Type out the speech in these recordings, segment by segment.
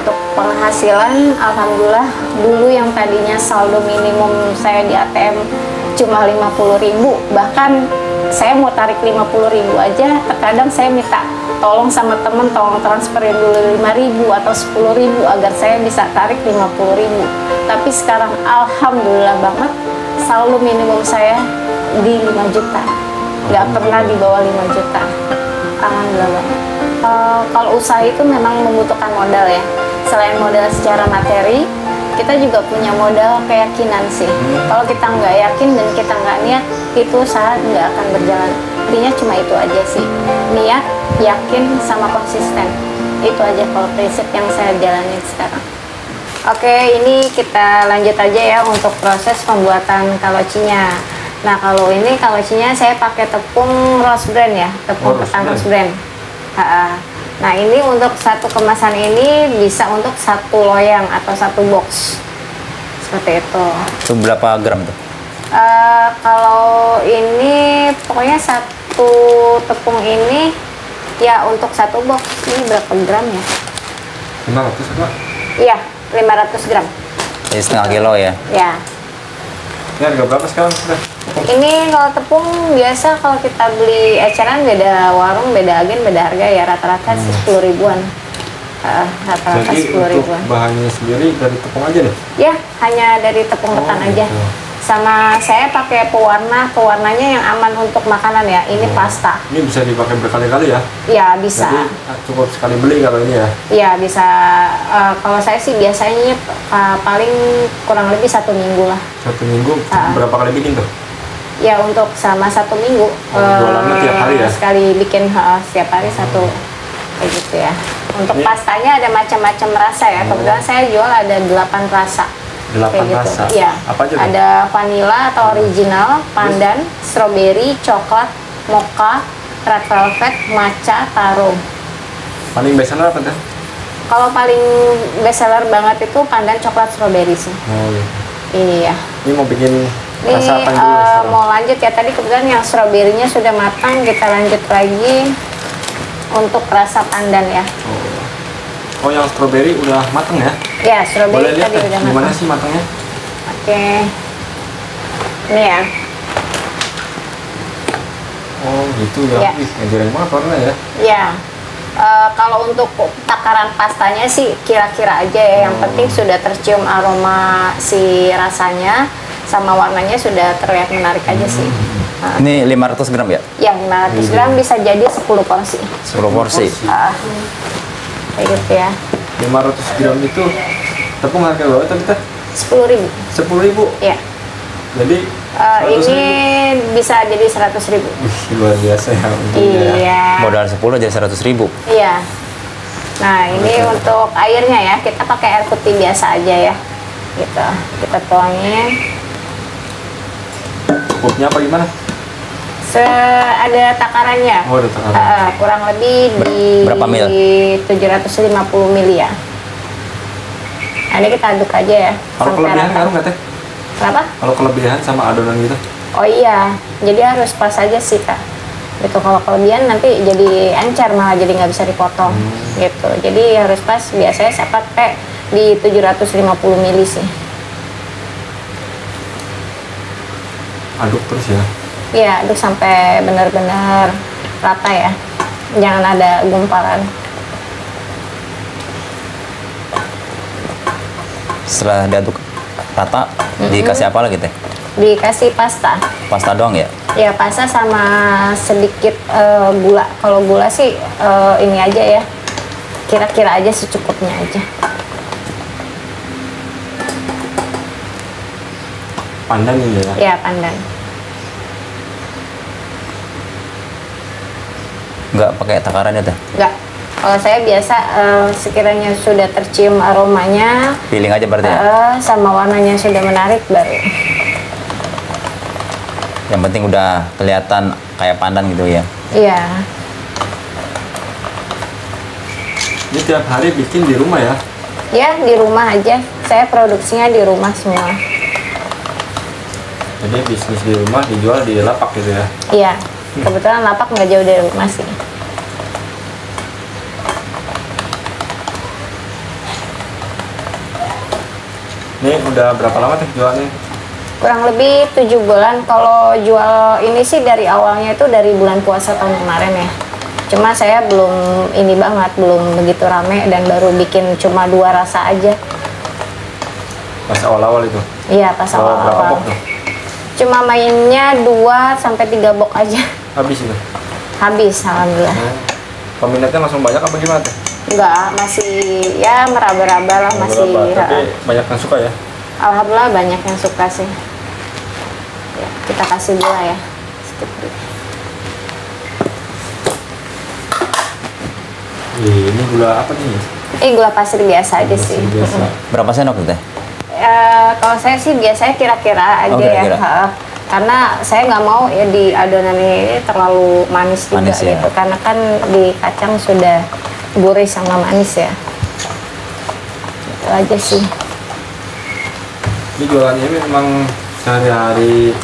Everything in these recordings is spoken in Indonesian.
untuk penghasilan, alhamdulillah dulu yang tadinya saldo minimum saya di ATM cuma 50.000, bahkan saya mau tarik 50.000 aja, terkadang saya minta tolong sama temen, tolong transferin dulu 5.000 atau 10.000 agar saya bisa tarik 50.000. Tapi sekarang alhamdulillah banget saldo minimum saya di 5 juta, nggak pernah di bawah 5 juta. Alhamdulillah banget. Kalau usaha itu memang membutuhkan modal ya. Selain modal secara materi, kita juga punya modal keyakinan sih. Kalau kita nggak yakin dan kita nggak niat, itu usaha nggak akan berjalan. Intinya cuma itu aja sih. Niat, yakin, sama konsisten. Itu aja kalau prinsip yang saya jalanin sekarang. Oke, ini kita lanjut aja ya untuk proses pembuatan kalocinya. Nah, kalau ini kalocinya saya pakai tepung rose bran ya, tepung ketan rose bran. Nah, ini untuk satu kemasan ini bisa untuk satu loyang atau satu box seperti itu. Itu berapa gram tuh? Kalau ini pokoknya satu tepung ini ya untuk satu box ini berapa gram ya? 500 apa? Iya, 500 gram. Jadi setengah kilo ya? Ya. Ini harga berapa sekarang sudah? Ini kalau tepung biasa kalau kita beli eceran beda warung, beda agen, beda harga ya, rata-rata 10 ribuan. Rata-rata 10 Jadi ribuan. untuk bahannya sendiri dari tepung aja nih? Ya, hanya dari tepung ketan aja. Gitu. Sama saya pakai pewarnanya yang aman untuk makanan ya. Ini pasta. Ini bisa dipakai berkali-kali ya? Ya, bisa. Jadi cukup sekali beli kalau ini ya? Ya, bisa. Kalau saya sih biasanya paling kurang lebih 1 minggu lah. 1 minggu berapa kali bikin tuh? Ya, untuk sama 1 minggu. Jualannya tiap hari ya? Sekali bikin setiap hari satu. Kayak gitu ya. Untuk pastanya ada macam-macam rasa ya. Kebetulan saya jual ada 8 rasa. 8 kayak rasa? Gitu. Iya. Apa aja tuh? Ada vanilla atau original, pandan, strawberry, coklat, mocha, red velvet, matcha, taro. Paling bestseller apa tuh? Kalau paling bestseller banget itu pandan, coklat, strawberry sih. Oh iya. Ini ya. Ini mau bikin Ini rasa apa dulu sekarang? mau lanjut ya, tadi kebetulan yang strawberry-nya sudah matang, kita lanjut lagi untuk rasa pandan ya. Oh, yang strawberry udah matang ya? Ya, strawberry Boleh lihat tadi udah gimana matang. sih matangnya? Oke. Ini ya. Oh gitu ya, Ya. Wih, ngejreng banget warna ya. Ya. Kalau untuk takaran pastanya sih kira-kira aja ya. Yang penting sudah tercium aroma si rasanya sama warnanya sudah terlihat menarik aja sih. Nah, Ini 500 gram ya? yang 500 gram bisa jadi 10 porsi. 10 porsi. Kayak gitu ya. 500 gram itu tepung harga berapa tadi kita? 10.000. 10.000. Ya. Jadi 100.000. Ini bisa jadi 100.000. Wih, luar biasa ya. untungnya ya. Iya. Modal 10 jadi 100.000. Iya. Nah, ini untuk airnya ya, kita pakai air putih biasa aja ya. Gitu. Kita tuangin. Cukupnya apa gimana? Ada takarannya. Oh, ada takaran. Kurang lebih di Berapa mil? 750 ml ya. Nah, ini kita aduk aja ya. Kalau sampai kelebihan rata. kan nggak teh? Kenapa? Kalau kelebihan sama adonan gitu? Oh iya, jadi harus pas aja sih kak. Gitu, kalau kelebihan nanti jadi encer malah jadi nggak bisa dipotong. Gitu, jadi harus pas. Biasanya saya pakai di 750 ml sih. Aduk terus ya? Iya, aduk sampai benar-benar rata ya. Jangan ada gumpalan. Setelah diaduk rata, dikasih apa lagi teh? Dikasih pasta. Pasta doang ya? Ya, pasta sama sedikit gula. Kalau gula sih ini aja ya. Kira-kira aja secukupnya aja. Pandan ini ya? Ya, pandan. Nggak pakai takaran ya teh? Enggak. Kalau saya biasa sekiranya sudah tercium aromanya, Feeling aja berarti ya? sama warnanya sudah menarik baru. Yang penting udah kelihatan kayak pandan gitu ya? Iya. Ini tiap hari bikin di rumah ya? Ya, di rumah aja. Saya produksinya di rumah semua. Jadi bisnis di rumah dijual di lapak gitu ya? Iya. Kebetulan lapak nggak jauh dari rumah sih. Ini udah berapa lama teh jualannya? Kurang lebih 7 bulan. Kalau jual ini sih dari awalnya itu dari bulan puasa tahun kemarin ya. Cuma saya belum ini banget, belum begitu rame dan baru bikin cuma 2 rasa aja. Pas awal-awal itu? Iya, pas Berapa awal-awal. box tuh? Cuma mainnya 2 sampai 3 box aja. Habis itu? Habis, alhamdulillah. Peminatnya langsung banyak apa gimana teh? Enggak, masih ya meraba-raba lah, masih. Tapi banyak yang suka ya? Alhamdulillah banyak yang suka sih. Ya, kita kasih gula ya. Sedikit. Ini gula apa nih? Gula pasir biasa aja sih. Biasa. Berapa sendok tuh teh? Kalau saya sih biasanya kira-kira aja kira-kira. ya. Karena saya nggak mau ya di adonan ini terlalu manis juga Manis, ya. gitu. Karena kan di kacang sudah gurih sama manis ya. Itu aja sih. Ini jualannya memang sehari-hari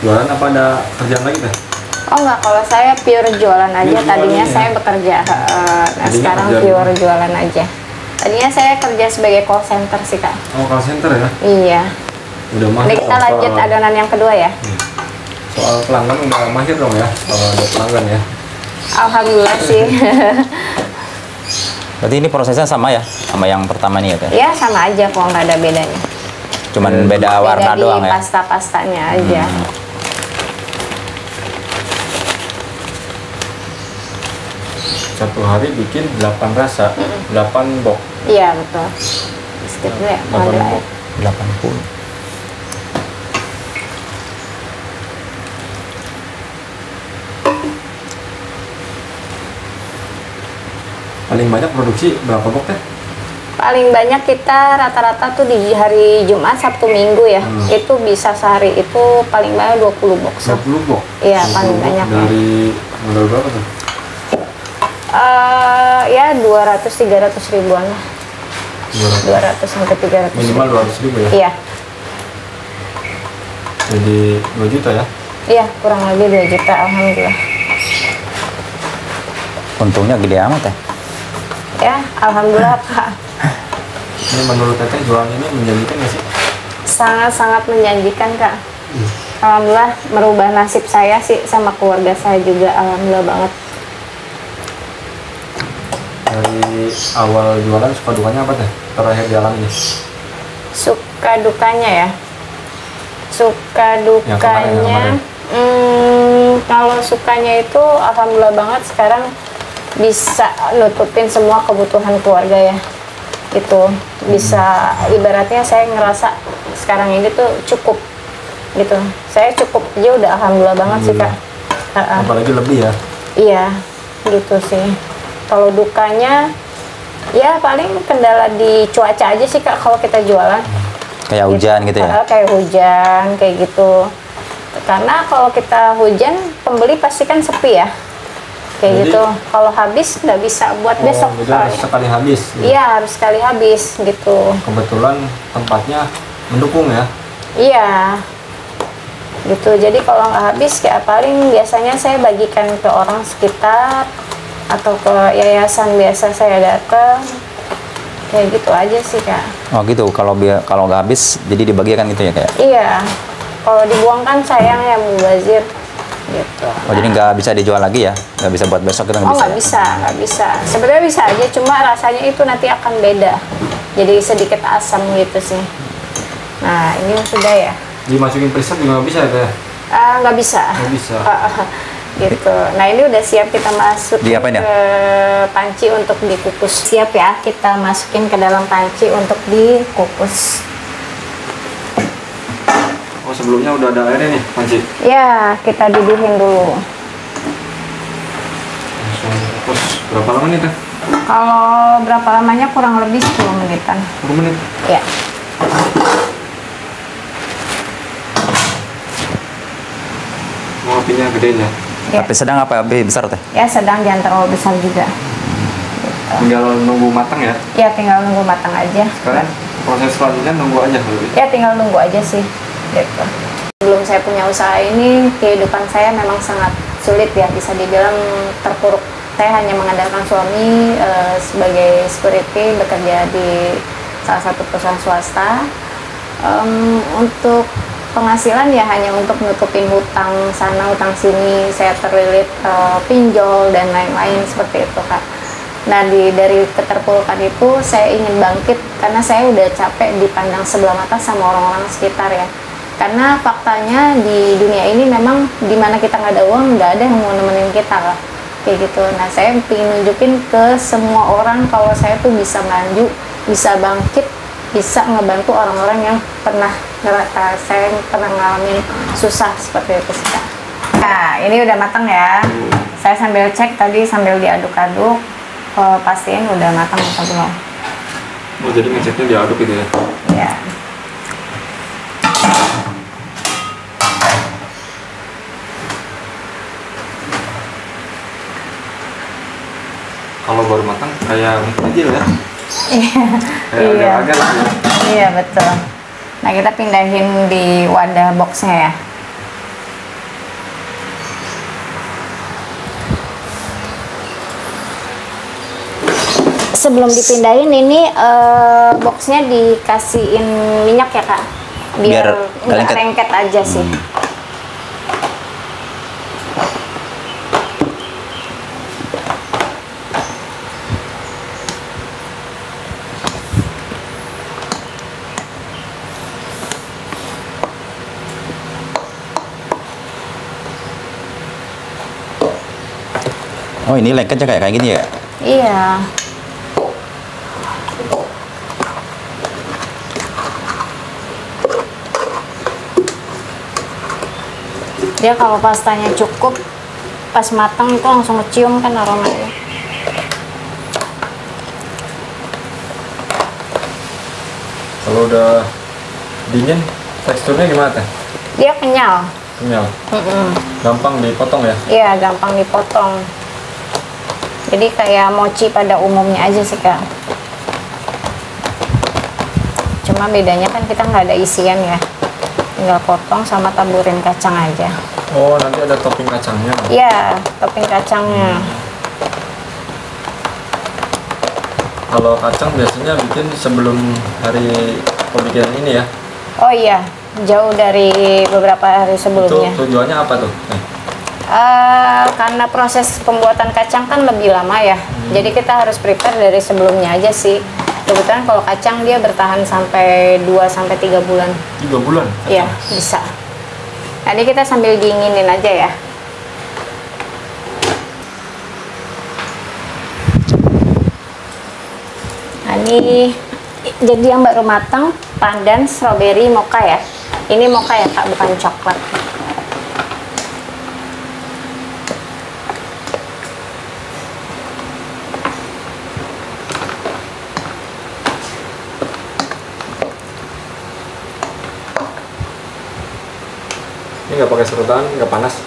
jualan apa ada kerjaan lagi teh? Oh enggak, kalau saya pure jualan aja. Pure Tadinya jualan, saya ya? bekerja. Nah Tadinya sekarang kerja pure jualan aja. Tadinya saya kerja sebagai call center sih kak. Oh, call center ya? Iya. Udah mahir. Jadi kita lanjut adonan yang kedua ya. Soal pelanggan udah mahir dong ya, kalau ada pelanggan ya. Alhamdulillah sih. Berarti ini prosesnya sama ya, sama yang pertama nih ya teh? Ya sama aja kok, nggak ada bedanya. Cuman beda warna Beda doang di ya? pasta-pastanya aja. Satu hari bikin 8 rasa, 8 box. Iya betul. Skip dulu ya. 8 Ambil air. box. 80. Paling banyak produksi berapa box teh? Paling banyak kita rata-rata tuh di hari Jumat, Sabtu, Minggu ya. Itu bisa sehari itu paling banyak 20 box. 20 box? Iya, 20 paling box. banyak. Dari modal berapa tuh? Ya 200-300 ribuan lah. 200. 200 sampai 300 Minimal 200 ribu ya? Iya. Jadi 2 juta ya? Iya, kurang lebih 2 juta, alhamdulillah. Untungnya gede amat ya? Ya, alhamdulillah Pak. Ini menurut teteh jualan ini menjanjikan nggak sih? Sangat-sangat menjanjikan Kak. Alhamdulillah merubah nasib saya sih sama keluarga saya juga, alhamdulillah banget. Dari awal jualan suka dukanya apa teh? Terakhir dialami nih? Suka dukanya ya. Suka Yang dukanya. kemarin. Kalau sukanya itu alhamdulillah banget sekarang bisa nutupin semua kebutuhan keluarga ya. Gitu. Bisa ibaratnya saya ngerasa sekarang ini tuh cukup gitu. Saya cukup aja udah alhamdulillah banget sih Kak. Apalagi lebih ya? Iya, gitu sih. Kalau dukanya ya paling kendala di cuaca aja sih Kak kalau kita jualan. Kayak hujan gitu ya? Kayak hujan, kayak gitu. Karena kalau kita hujan, pembeli pasti kan sepi ya. Kayak Jadi- gitu. Kalau habis nggak bisa buat besok. Jadi harus sekali habis. Gitu. Iya, harus sekali habis gitu. Kebetulan tempatnya mendukung ya? Iya. Gitu. Jadi kalau nggak habis kayak paling biasanya saya bagikan ke orang sekitar atau ke yayasan biasa saya datang. Kayak gitu aja sih Kak. Oh gitu, kalau nggak habis jadi dibagikan gitu ya kayak? Iya. Kalau dibuang kan sayang ya mubazir. Gitu. Oh jadi nggak bisa dijual lagi ya? Nggak bisa buat besok kita Oh nggak ya? bisa, nggak bisa. Sebenarnya bisa aja, cuma rasanya itu nanti akan beda. Jadi sedikit asam gitu sih. Nah ini sudah ya. Dimasukin preset juga nggak bisa ya teh? Nggak bisa. Nggak bisa. Gitu. Nah ini udah siap kita masuk Diapain ya? ke panci untuk dikukus. Siap ya, kita masukin ke dalam panci untuk dikukus. Oh sebelumnya udah ada airnya nih, panci? Ya, kita didihin dulu. Langsung kukus. Berapa lama nih teh? Kalau berapa lamanya kurang lebih 10 menitan. 10 menit? Ya. Mau apinya gedein ya? Ya. Api sedang apa api besar teh? Ya sedang, jangan terlalu besar juga. Tinggal nunggu matang ya? Ya tinggal nunggu matang aja. Sekarang proses selanjutnya nunggu aja lebih. Ya tinggal nunggu aja sih. Gitu. Sebelum saya punya usaha ini, kehidupan saya memang sangat sulit ya, bisa dibilang terpuruk. Saya hanya mengandalkan suami sebagai security, bekerja di salah satu perusahaan swasta. Untuk penghasilan ya hanya untuk nutupin hutang sana hutang sini, saya terlilit pinjol dan lain-lain seperti itu Kak. Nah dari keterpurukan itu saya ingin bangkit karena saya udah capek dipandang sebelah mata sama orang-orang sekitar ya. Karena faktanya di dunia ini memang dimana kita nggak ada uang nggak ada yang mau nemenin kita lah kayak gitu. Nah saya ingin nunjukin ke semua orang kalau saya tuh bisa maju, bisa bangkit, bisa ngebantu orang-orang yang pernah saya pernah ngalamin susah seperti itu sih Kak. Nah ini udah matang ya, saya sambil cek tadi sambil diaduk-aduk, pastiin udah matang atau belum. Oh jadi ngeceknya diaduk gitu ya? Ya. Kalau baru matang kayak kecil ya? Kayak Iya. agar-agar lah ya. Iya betul. Nah kita pindahin di wadah boxnya ya. Sebelum dipindahin ini boxnya dikasihin minyak ya Kak, biar nggak nggak lengket. lengket aja sih. Oh ini lengketnya kayak gini ya? Iya. Dia kalau pastanya cukup, pas matang itu langsung kecium kan aromanya. Kalau udah dingin, teksturnya gimana teh? Dia kenyal. Kenyal. Mm-mm. Gampang dipotong ya? Iya, gampang dipotong. Jadi kayak mochi pada umumnya aja sih Kak. Cuma bedanya kan kita nggak ada isian ya. Tinggal potong sama taburin kacang aja. Oh nanti ada topping kacangnya. Iya, topping kacangnya. Kalau kacang biasanya bikin sebelum hari pembikinan ini ya? Oh iya, jauh dari beberapa hari sebelumnya. Itu tujuannya apa tuh? Karena proses pembuatan kacang kan lebih lama ya, jadi kita harus prepare dari sebelumnya aja sih. Kebetulan kalau kacang dia bertahan sampai 2-3 bulan. 3 bulan? Iya, bisa. Tadi kita sambil dinginin aja ya. Nah, ini jadi yang baru matang pandan strawberry mocha ya. Ini mocha ya Kak, bukan coklat. Ini nggak pakai sedotan, nggak panas?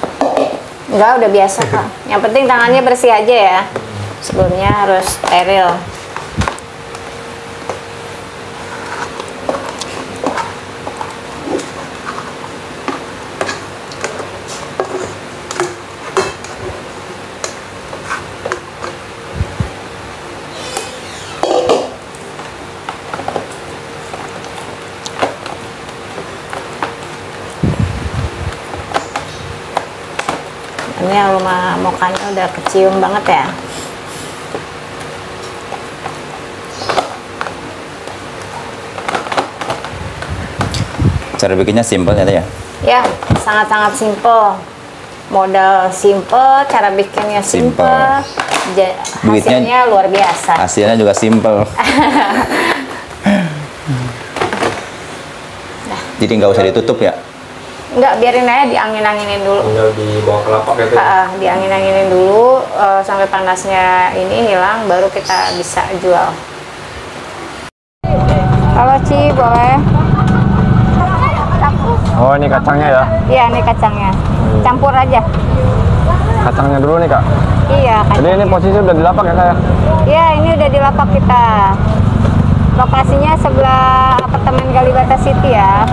Enggak, udah biasa Kak. Yang penting tangannya bersih aja ya. Sebelumnya harus steril. Ini aroma mokanya udah kecium banget ya. Cara bikinnya simpel ya, Teh, ya? Ya, sangat-sangat simple. Modal simple, cara bikinnya simple. Duitnya Hasilnya luar biasa. Hasilnya juga simpel. Jadi nggak usah ditutup ya? Enggak, biarin aja diangin-anginin dulu. Tinggal di bawah kelapa gitu ya? Diangin-anginin dulu sampai panasnya ini hilang, baru kita bisa jual. Halo Ci, boleh? Oh ini kacangnya ya? Iya, ini kacangnya. Campur aja. Kacangnya dulu nih Kak? Iya, Jadi ini posisi udah di lapak ya Kak ya? Iya, ini udah di lapak kita. Lokasinya sebelah apartemen Kalibata City ya.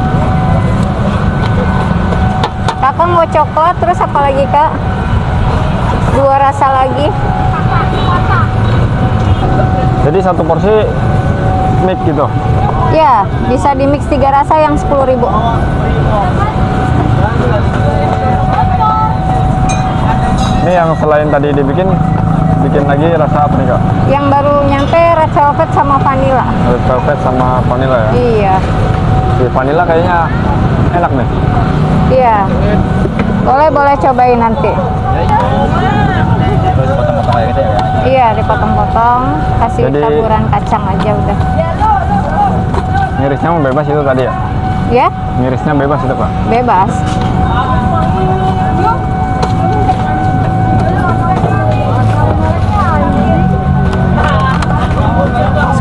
Kakak mau coklat, terus apa lagi Kak? 2 rasa lagi. Jadi satu porsi mix gitu. Ya, bisa di mix 3 rasa yang 10.000. Ini yang selain tadi bikin lagi rasa apa nih Kak? Yang baru nyampe red velvet sama vanilla. Red velvet sama vanilla ya? Iya. Si vanilla kayaknya enak nih. Iya. Boleh cobain nanti. Terus potong-potong kayak gitu ya? Iya, dipotong-potong, kasih Jadi- taburan kacang aja udah. Ngirisnya mau bebas itu tadi ya? Ya, Ngirisnya bebas itu Pak? bebas.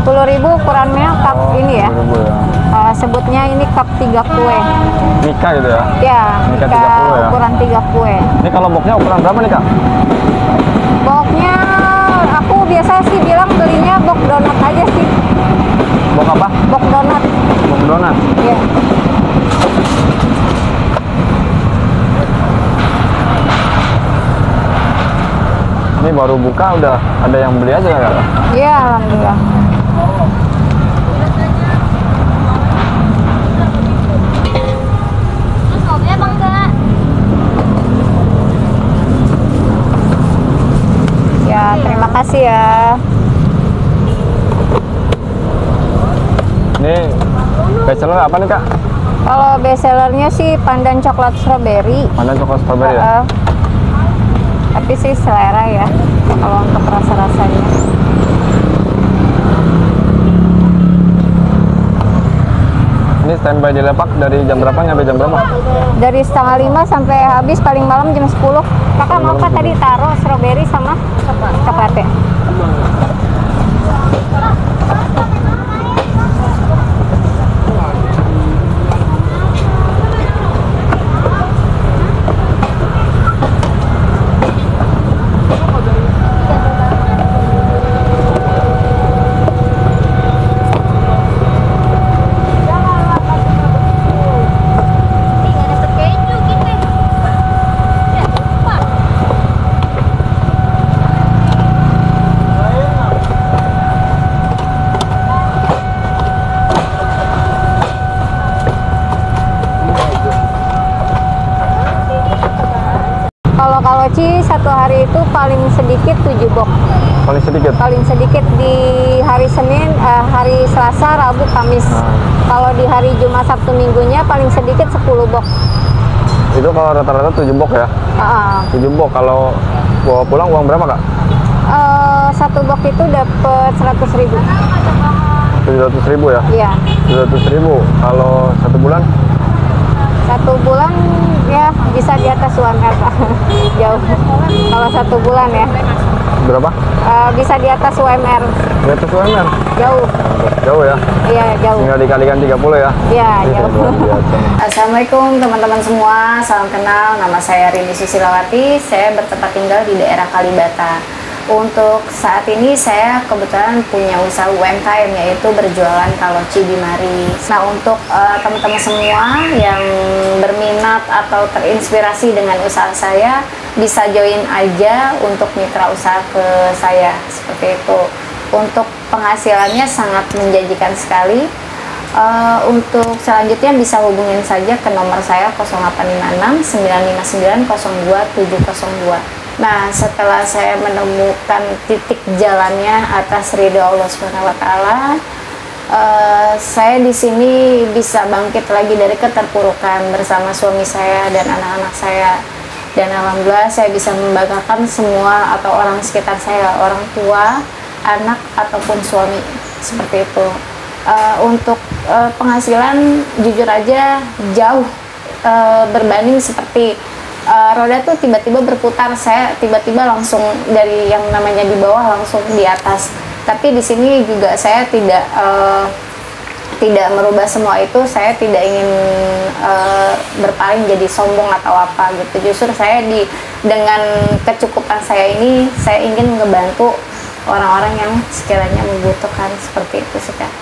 Rp10.000 ukurannya cup ini ya. 10.000 ya. Sebutnya ini cup 3 kue. Nikah gitu ya? Ya, Nikah jika 30 ya? ukuran 3 kue. Ini kalau boxnya ukuran berapa nih Kak? Boxnya aku biasa sih bilang belinya box donat aja sih. Box apa? Box donat. Box donat. Ya. Ini baru buka udah ada yang beli aja ya Kak? Iya, alhamdulillah. Ya, terima kasih ya. Ini bestseller apa nih Kak? Kalau bestsellernya sih pandan coklat strawberry. Pandan coklat strawberry ya? Tapi sih selera ya kalau untuk rasa-rasanya. Ini standby di Lepak dari jam berapa sampai jam berapa? Dari setengah 5 sampai habis paling malam jam 10. Kakak mau apa tadi taruh strawberry sama coklatnya? Kalau Ci satu hari itu paling sedikit 7 box. Paling sedikit? Paling sedikit di hari Senin, hari Selasa, Rabu, Kamis. Kalau di hari Jumat, Sabtu, Minggunya paling sedikit 10 box. Itu kalau rata-rata 7 box ya? 7 box. Kalau bawa pulang uang berapa Kak? Satu box itu dapat 100.000. 700.000 ya? Iya. 700.000. Kalau 1 bulan? 1 bulan ya bisa di atas UMR Pak. Jauh. Kalau 1 bulan ya. Berapa? Bisa di atas UMR. Di atas UMR? Jauh. Jauh ya? Iya, jauh. Tinggal dikalikan 30 ya? Iya, jauh. Luar biasa. Assalamualaikum teman-teman semua, salam kenal. Nama saya Rini Susilawati. Saya bertempat tinggal di daerah Kalibata. Untuk saat ini saya kebetulan punya usaha UMKM, yaitu berjualan kaloci di mari. Nah, untuk teman-teman semua yang berminat atau terinspirasi dengan usaha saya, bisa join aja untuk mitra usaha ke saya, seperti itu. Untuk penghasilannya sangat menjanjikan sekali. Untuk selanjutnya bisa hubungin saja ke nomor saya 0856 959 02 702. Nah, setelah saya menemukan titik jalannya atas ridho Allah SWT, saya di sini bisa bangkit lagi dari keterpurukan bersama suami saya dan anak-anak saya. Dan alhamdulillah saya bisa membanggakan semua atau orang sekitar saya, orang tua, anak ataupun suami, seperti itu. Untuk penghasilan jujur aja jauh berbanding seperti roda tuh tiba-tiba berputar, saya tiba-tiba langsung dari yang namanya di bawah langsung di atas. Tapi di sini juga saya tidak merubah semua itu. Saya tidak ingin berpaling jadi sombong atau apa gitu. Justru saya dengan kecukupan saya ini, saya ingin ngebantu orang-orang yang sekiranya membutuhkan, seperti itu sih Kak.